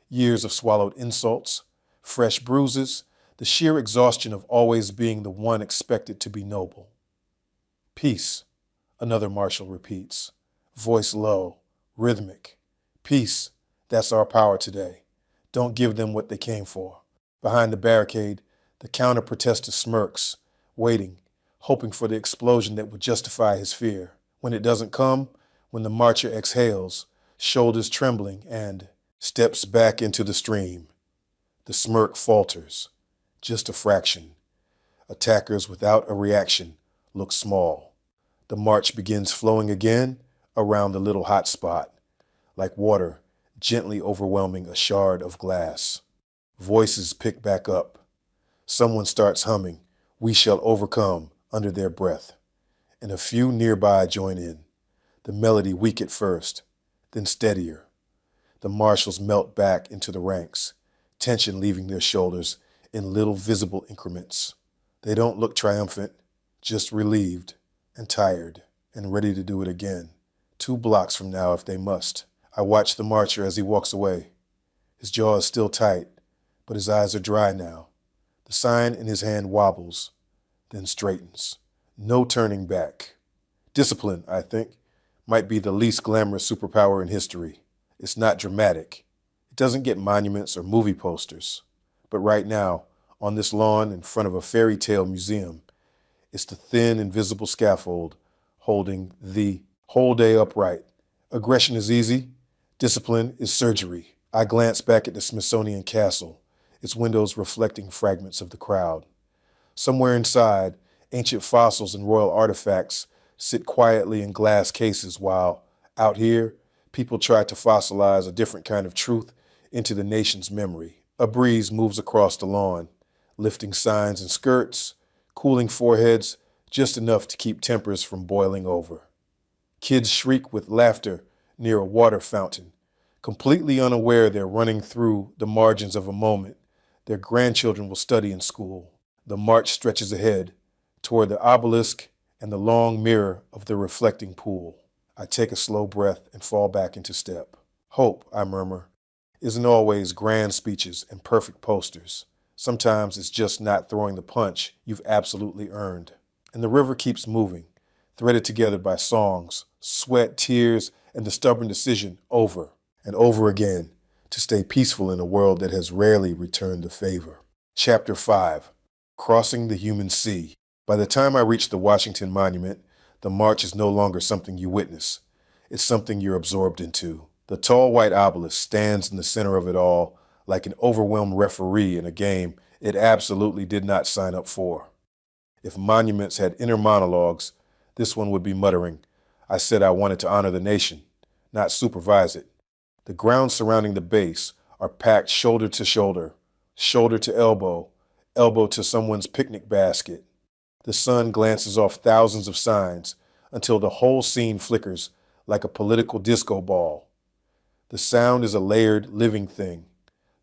Years of swallowed insults, fresh bruises, the sheer exhaustion of always being the one expected to be noble. "Peace," another marshal repeats, voice low, rhythmic. "Peace, that's our power today. Don't give them what they came for." Behind the barricade, the counter-protester smirks, waiting, hoping for the explosion that would justify his fear. When it doesn't come, when the marcher exhales, shoulders trembling, and steps back into the stream, the smirk falters, just a fraction. Attackers without a reaction look small. The march begins flowing again around the little hot spot, like water gently overwhelming a shard of glass. Voices pick back up. Someone starts humming, "We shall overcome," under their breath, and a few nearby join in. The melody weak at first, then steadier. The marshals melt back into the ranks, tension leaving their shoulders in little visible increments. They don't look triumphant, just relieved and tired and ready to do it again. 2 blocks from now if they must. I watch the marcher as he walks away. His jaw is still tight, but his eyes are dry now. The sign in his hand wobbles, then straightens. No turning back. Discipline, I think, might be the least glamorous superpower in history. It's not dramatic. It doesn't get monuments or movie posters. But right now, on this lawn in front of a fairy tale museum, it's the thin, invisible scaffold holding the whole day upright. Aggression is easy. Discipline is surgery. I glance back at the Smithsonian Castle, its windows reflecting fragments of the crowd. Somewhere inside, ancient fossils and royal artifacts sit quietly in glass cases while, out here, people try to fossilize a different kind of truth into the nation's memory. A breeze moves across the lawn, lifting signs and skirts, cooling foreheads, just enough to keep tempers from boiling over. Kids shriek with laughter near a water fountain, completely unaware they're running through the margins of a moment their grandchildren will study in school. The march stretches ahead, toward the obelisk and the long mirror of the reflecting pool. I take a slow breath and fall back into step. Hope, I murmur, isn't always grand speeches and perfect posters. Sometimes it's just not throwing the punch you've absolutely earned. And the river keeps moving, threaded together by songs, sweat, tears, and the stubborn decision over and over again to stay peaceful in a world that has rarely returned the favor. Chapter 5, Crossing the Human Sea. By the time I reach the Washington Monument, the march is no longer something you witness. It's something you're absorbed into. The tall white obelisk stands in the center of it all, like an overwhelmed referee in a game it absolutely did not sign up for. If monuments had inner monologues, this one would be muttering, "I said I wanted to honor the nation, not supervise it." The grounds surrounding the base are packed shoulder to elbow, elbow to someone's picnic basket. The sun glances off thousands of signs until the whole scene flickers like a political disco ball. The sound is a layered, living thing.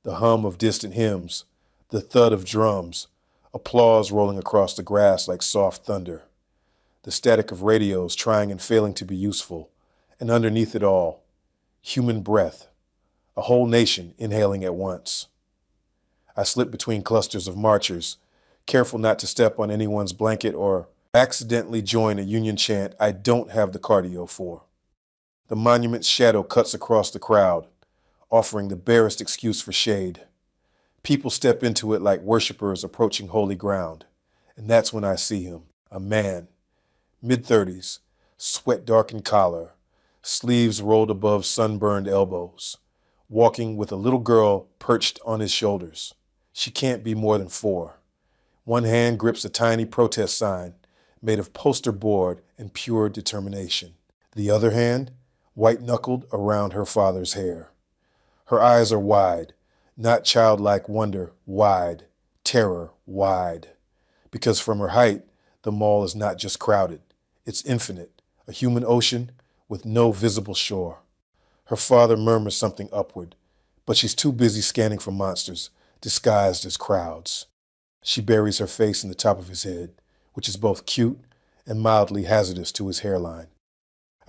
The hum of distant hymns, the thud of drums, applause rolling across the grass like soft thunder. The static of radios trying and failing to be useful. And underneath it all, human breath, a whole nation inhaling at once. I slip between clusters of marchers, careful not to step on anyone's blanket or accidentally join a union chant I don't have the cardio for. The monument's shadow cuts across the crowd, offering the barest excuse for shade. People step into it like worshipers approaching holy ground. And that's when I see him, a man, mid-30s, sweat-darkened collar, sleeves rolled above sunburned elbows, walking with a little girl perched on his shoulders. She can't be more than 4. One hand grips a tiny protest sign made of poster board and pure determination. The other hand, white-knuckled around her father's hair. Her eyes are wide, not childlike wonder, wide, terror, wide. Because from her height, the mall is not just crowded, it's infinite, a human ocean with no visible shore. Her father murmurs something upward, but she's too busy scanning for monsters, disguised as crowds. She buries her face in the top of his head, which is both cute and mildly hazardous to his hairline.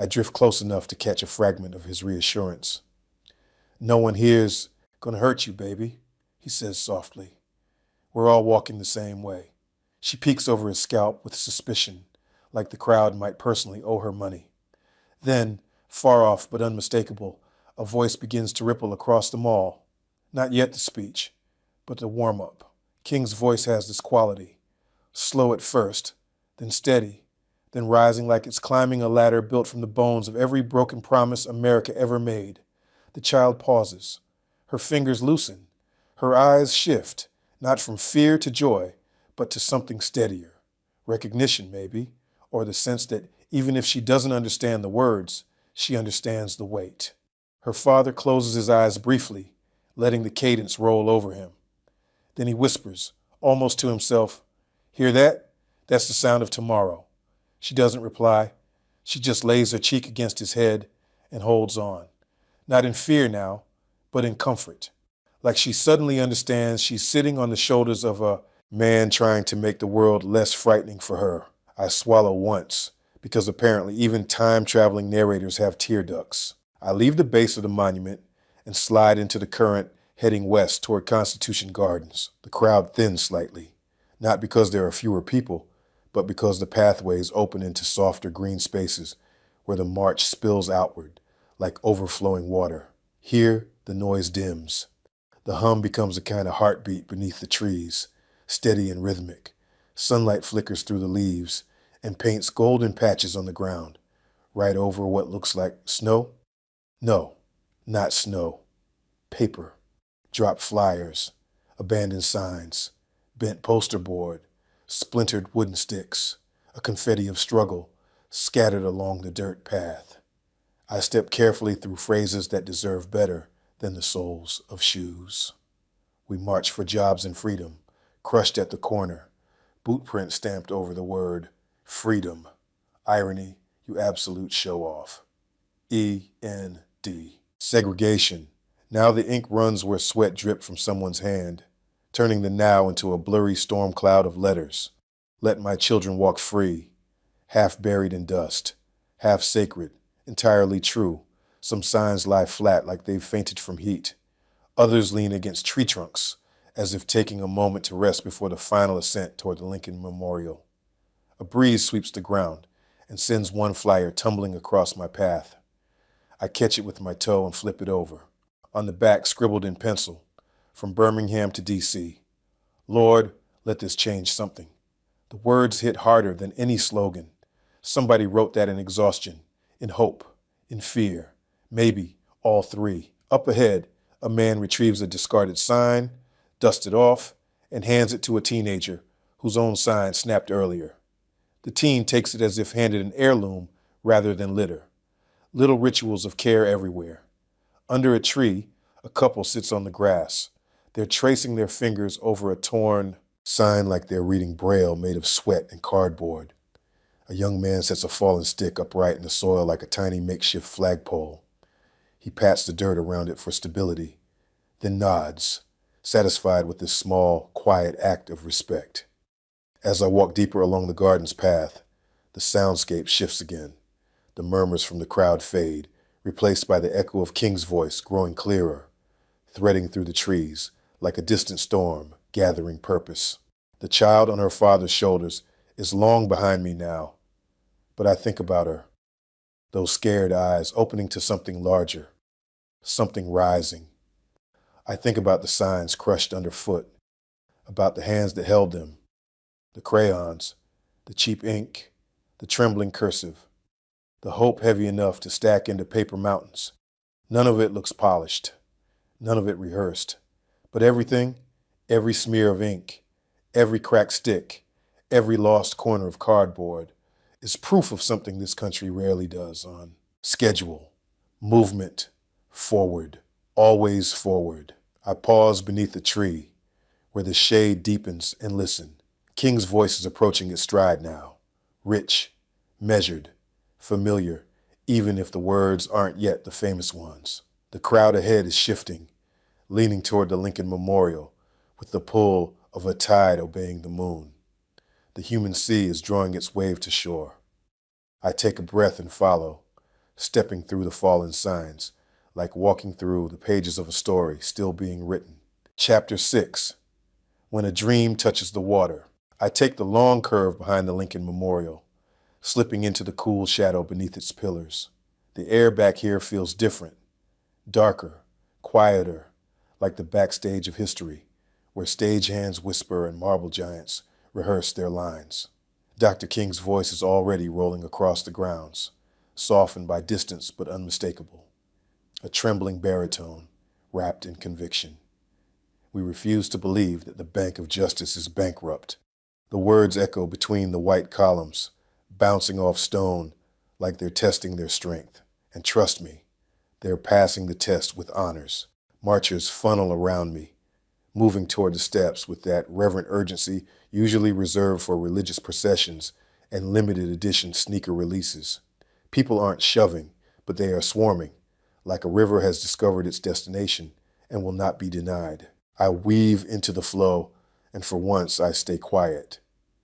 I drift close enough to catch a fragment of his reassurance. "No one here's gonna hurt you, baby," he says softly. We're all walking the same way. She peeks over his scalp with suspicion, like the crowd might personally owe her money. Then, far off but unmistakable, a voice begins to ripple across the mall. Not yet the speech, but the warm-up. King's voice has this quality. Slow at first, then steady, then rising like it's climbing a ladder built from the bones of every broken promise America ever made. The child pauses. Her fingers loosen. Her eyes shift, not from fear to joy, but to something steadier. Recognition, maybe, or the sense that even if she doesn't understand the words, she understands the weight. Her father closes his eyes briefly, letting the cadence roll over him. Then he whispers, almost to himself, "Hear that? That's the sound of tomorrow." She doesn't reply. She just lays her cheek against his head and holds on. Not in fear now, but in comfort. Like she suddenly understands she's sitting on the shoulders of a man trying to make the world less frightening for her. I swallow once, because apparently even time-traveling narrators have tear ducts. I leave the base of the monument and slide into the current heading west toward Constitution Gardens. The crowd thins slightly, not because there are fewer people, but because the pathways open into softer green spaces where the march spills outward like overflowing water. Here, the noise dims. The hum becomes a kind of heartbeat beneath the trees, steady and rhythmic. Sunlight flickers through the leaves and paints golden patches on the ground, right over what looks like snow. No, not snow. Paper. Dropped flyers, abandoned signs, bent poster board, splintered wooden sticks, a confetti of struggle scattered along the dirt path. I step carefully through phrases that deserve better than the soles of shoes. We march for jobs and freedom, crushed at the corner, boot print stamped over the word freedom. Irony, you absolute show-off. E-N-D. Segregation. Now the ink runs where sweat dripped from someone's hand, turning the now into a blurry storm cloud of letters. Let my children walk free, half buried in dust, half sacred, entirely true. Some signs lie flat like they've fainted from heat. Others lean against tree trunks, as if taking a moment to rest before the final ascent toward the Lincoln Memorial. A breeze sweeps the ground and sends one flyer tumbling across my path. I catch it with my toe and flip it over. On the back, scribbled in pencil, from Birmingham to D.C. Lord, let this change something. The words hit harder than any slogan. Somebody wrote that in exhaustion, in hope, in fear, maybe, All three. Up ahead, a man retrieves a discarded sign, dusts it off, and hands it to a teenager whose own sign snapped earlier. The teen takes it as if handed an heirloom rather than litter. Little rituals of care everywhere. Under a tree, a couple sits on the grass. They're tracing their fingers over a torn sign like they're reading Braille made of sweat and cardboard. A young man sets a fallen stick upright in the soil like a tiny makeshift flagpole. He pats the dirt around it for stability, then nods, satisfied with this small, quiet act of respect. As I walk deeper along the garden's path, the soundscape shifts again. The murmurs from the crowd fade, replaced by the echo of King's voice growing clearer, threading through the trees like a distant storm gathering purpose. The child on her father's shoulders is long behind me now, but I think about her, those scared eyes opening to something larger, something rising. I think about the signs crushed underfoot, about the hands that held them, the crayons, the cheap ink, the trembling cursive, the hope heavy enough to stack into paper mountains. None of it looks polished, none of it rehearsed, but everything, every smear of ink, every cracked stick, every lost corner of cardboard is proof of something this country rarely does on schedule, movement, forward, always forward. I pause beneath a tree where the shade deepens and listen. King's voice is approaching its stride now, rich, measured, familiar, even if the words aren't yet the famous ones. The crowd ahead is shifting, leaning toward the Lincoln Memorial with the pull of a tide obeying the moon. The human sea is drawing its wave to shore. I take a breath and follow, stepping through the fallen signs, like walking through the pages of a story still being written. Chapter 6, When a Dream Touches the Water. I take the long curve behind the Lincoln Memorial, slipping into the cool shadow beneath its pillars. The air back here feels different, darker, quieter, like the backstage of history, where stagehands whisper and marble giants rehearse their lines. Dr. King's voice is already rolling across the grounds, softened by distance but unmistakable. A trembling baritone, wrapped in conviction. We refuse to believe that the Bank of Justice is bankrupt. The words echo between the white columns, bouncing off stone like they're testing their strength. And trust me, they're passing the test with honors. Marchers funnel around me, moving toward the steps with that reverent urgency usually reserved for religious processions and limited edition sneaker releases. People aren't shoving, but they are swarming, like a river has discovered its destination and will not be denied. I weave into the flow, and for once I stay quiet,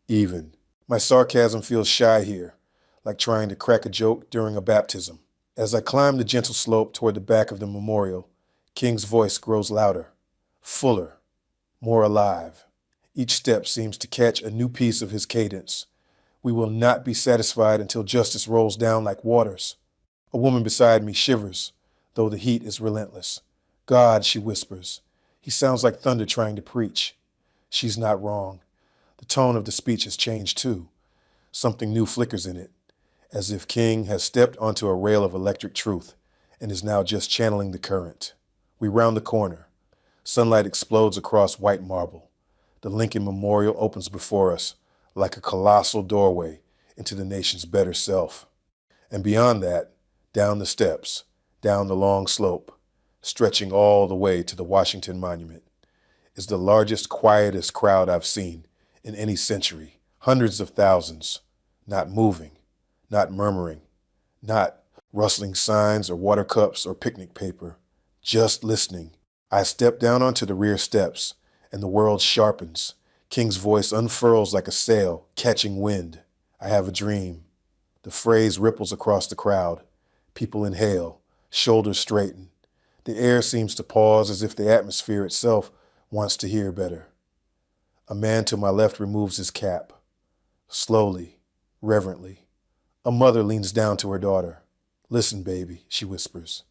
even. My sarcasm feels shy here, like trying to crack a joke during a baptism. As I climb the gentle slope toward the back of the memorial, King's voice grows louder, fuller, more alive. Each step seems to catch a new piece of his cadence. We will not be satisfied until justice rolls down like waters. A woman beside me shivers, though the heat is relentless. God, she whispers. He sounds like thunder trying to preach. She's not wrong. The tone of the speech has changed too. Something new flickers in it, as if King has stepped onto a rail of electric truth and is now just channeling the current. We round the corner. Sunlight explodes across white marble. The Lincoln Memorial opens before us like a colossal doorway into the nation's better self. And beyond that, down the steps, down the long slope, stretching all the way to the Washington Monument, is the largest, quietest crowd I've seen in any century. Hundreds of thousands, not moving, not murmuring, not rustling signs or water cups or picnic paper, just listening. I step down onto the rear steps, and the world sharpens. King's voice unfurls like a sail, catching wind. I have a dream. The phrase ripples across the crowd. People inhale, shoulders straighten. The air seems to pause as if the atmosphere itself wants to hear better. A man to my left removes his cap. Slowly, reverently. A mother leans down to her daughter. "Listen, baby," she whispers.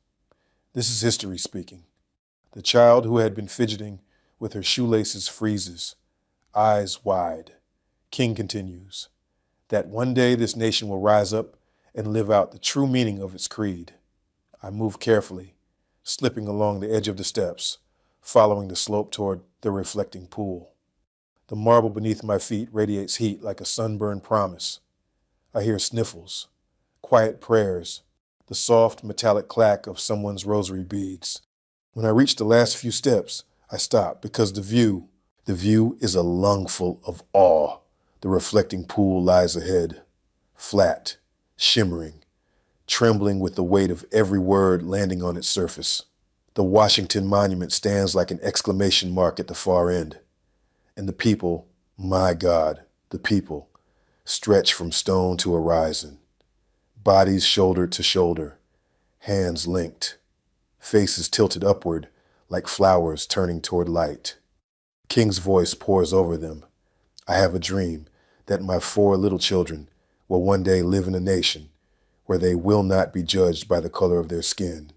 This is history speaking. The child who had been fidgeting with her shoelaces freezes, eyes wide. King continues, that one day this nation will rise up and live out the true meaning of its creed. I move carefully, slipping along the edge of the steps, following the slope toward the reflecting pool. The marble beneath my feet radiates heat like a sunburned promise. I hear sniffles, quiet prayers, the soft metallic clack of someone's rosary beads. When I reach the last few steps, I stop because the view is a lungful of awe. The reflecting pool lies ahead, flat, shimmering, trembling with the weight of every word landing on its surface. The Washington Monument stands like an exclamation mark at the far end. And the people, my God, the people, stretch from stone to horizon, bodies shoulder to shoulder, hands linked, faces tilted upward like flowers turning toward light. King's voice pours over them. I have a dream that my 4 little children will one day live in a nation where they will not be judged by the color of their skin.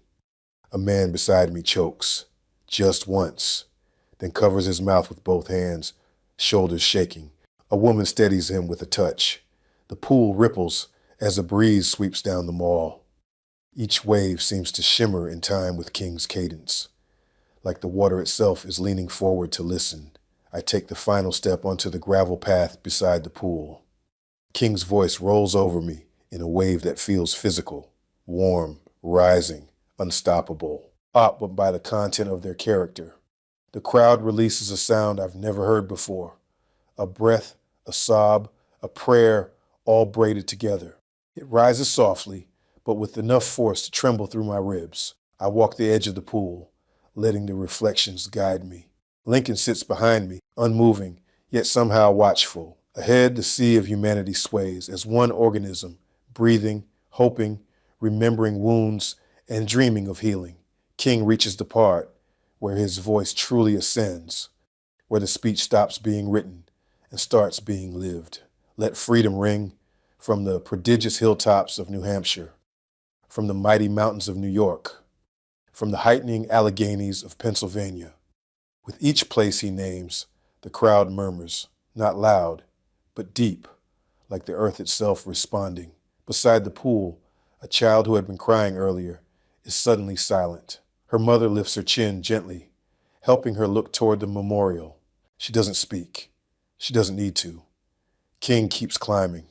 A man beside me chokes, just once, then covers his mouth with both hands, shoulders shaking. A woman steadies him with a touch. The pool ripples as a breeze sweeps down the mall. Each wave seems to shimmer in time with King's cadence, like the water itself is leaning forward to listen. I take the final step onto the gravel path beside the pool. King's voice rolls over me in a wave that feels physical, warm, rising, unstoppable, awed by the content of their character. The crowd releases a sound I've never heard before. A breath, a sob, a prayer, all braided together. It rises softly, but with enough force to tremble through my ribs. I walk the edge of the pool, letting the reflections guide me. Lincoln sits behind me, unmoving, yet somehow watchful. Ahead, the sea of humanity sways as one organism, breathing, hoping, remembering wounds, and dreaming of healing. King reaches the part where his voice truly ascends, where the speech stops being written and starts being lived. Let freedom ring from the prodigious hilltops of New Hampshire, from the mighty mountains of New York, from the heightening Alleghenies of Pennsylvania. With each place he names, the crowd murmurs, not loud, but deep, like the earth itself responding. Beside the pool, a child who had been crying earlier is suddenly silent. Her mother lifts her chin gently, helping her look toward the memorial. She doesn't speak. She doesn't need to. King keeps climbing.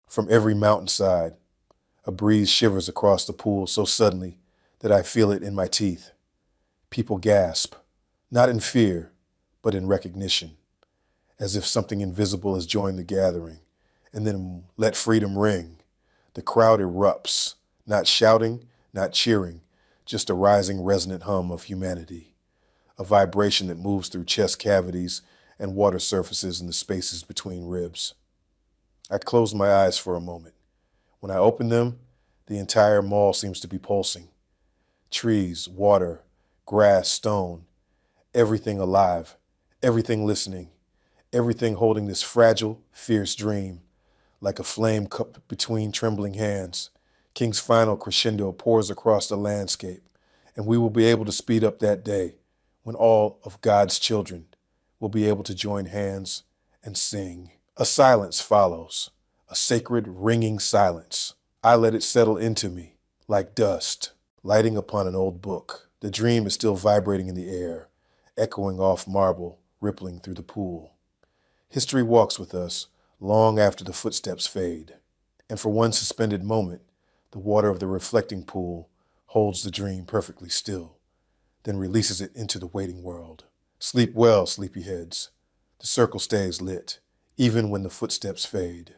From every mountainside, a breeze shivers across the pool so suddenly that I feel it in my teeth. People gasp, not in fear, but in recognition, as if something invisible has joined the gathering. And then let freedom ring. The crowd erupts, not shouting, not cheering, just a rising resonant hum of humanity, a vibration that moves through chest cavities and water surfaces in the spaces between ribs. I close my eyes for a moment. When I open them, the entire mall seems to be pulsing. Trees, water, grass, stone, everything alive, everything listening, everything holding this fragile, fierce dream, like a flame cupped between trembling hands. King's final crescendo pours across the landscape, and we will be able to speed up that day when all of God's children will be able to join hands and sing. A silence follows, a sacred, ringing silence. I let it settle into me like dust, lighting upon an old book. The dream is still vibrating in the air, echoing off marble, rippling through the pool. History walks with us long after the footsteps fade. And for one suspended moment, the water of the reflecting pool holds the dream perfectly still, then releases it into the waiting world. Sleep well, sleepyheads. The circle stays lit, even when the footsteps fade.